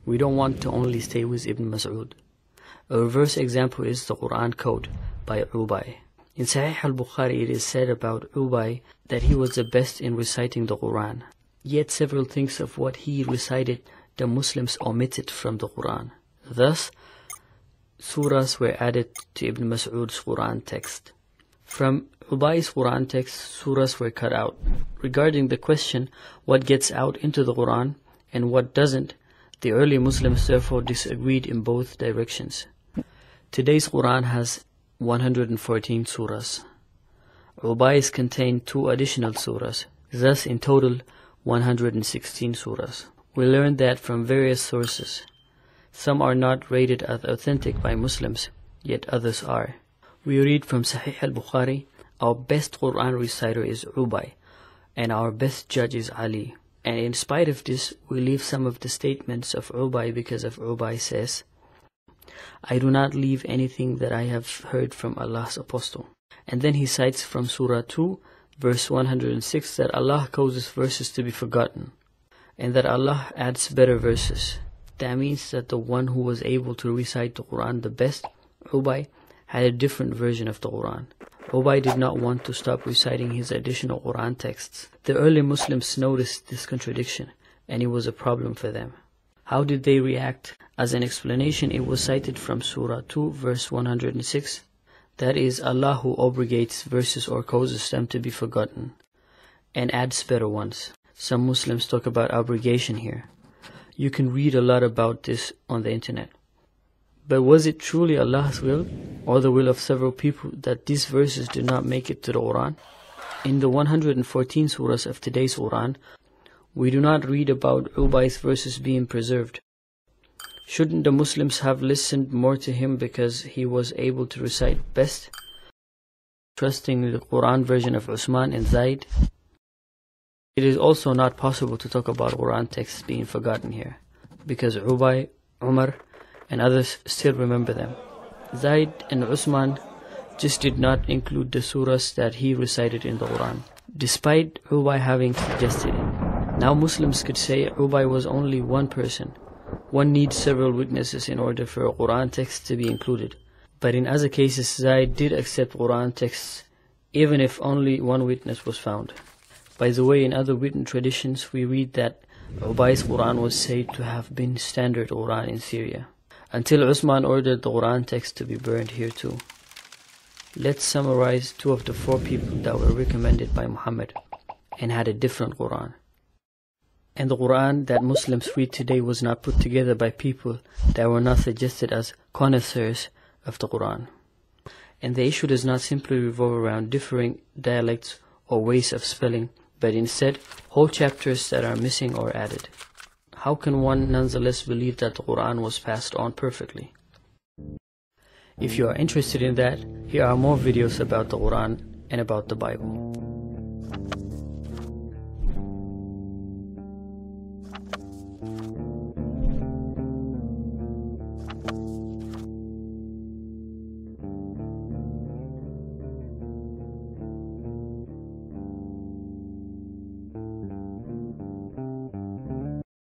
We don't want to only stay with Ibn Mas'ud. A reverse example is the Qur'an code by Ubay. In Sahih al-Bukhari it is said about Ubay that he was the best in reciting the Qur'an. Yet several things of what he recited the Muslims omitted from the Qur'an. Thus, surahs were added to Ibn Mas'ud's Qur'an text. From Ubay's Qur'an text, surahs were cut out. Regarding the question, what gets out into the Qur'an and what doesn't, the early Muslims therefore disagreed in both directions. Today's Qur'an has 114 surahs. Ubay's contained 2 additional surahs, thus in total 116 surahs. We learned that from various sources. Some are not rated as authentic by Muslims, yet others are. We read from Sahih al-Bukhari, our best Qur'an reciter is Ubay, and our best judge is Ali. And in spite of this, we leave some of the statements of Ubay because of Ubay says, I do not leave anything that I have heard from Allah's apostle. And then he cites from Surah 2, verse 106 that Allah causes verses to be forgotten, and that Allah adds better verses. That means that the one who was able to recite the Qur'an the best, Ubay, had a different version of the Qur'an. Ubay did not want to stop reciting his additional Qur'an texts. The early Muslims noticed this contradiction, and it was a problem for them. How did they react? As an explanation, it was cited from Surah 2, verse 106. That is, Allah who abrogates verses or causes them to be forgotten, and adds better ones. Some Muslims talk about abrogation here. You can read a lot about this on the internet. But was it truly Allah's will, or the will of several people, that these verses did not make it to the Qur'an? In the 114 surahs of today's Qur'an, we do not read about Ubay's verses being preserved. Shouldn't the Muslims have listened more to him because he was able to recite best, trusting the Qur'an version of Usman and Zayd? It is also not possible to talk about Qur'an texts being forgotten here, because Ubay, Umar, and others still remember them. Zayd and Usman just did not include the surahs that he recited in the Qur'an, despite Ubay having suggested it. Now Muslims could say Ubay was only one person. One needs several witnesses in order for a Qur'an text to be included. But in other cases, Zayd did accept Qur'an texts, even if only one witness was found. By the way, in other written traditions, we read that Ubay's Qur'an was said to have been standard Qur'an in Syria, until Usman ordered the Qur'an text to be burned here too. Let's summarize 2 of the 4 people that were recommended by Muhammad and had a different Qur'an. And the Qur'an that Muslims read today was not put together by people that were not suggested as connoisseurs of the Qur'an. And the issue does not simply revolve around differing dialects or ways of spelling, but instead whole chapters that are missing or added. How can one nonetheless believe that the Qur'an was passed on perfectly? If you are interested in that, here are more videos about the Qur'an and about the Bible.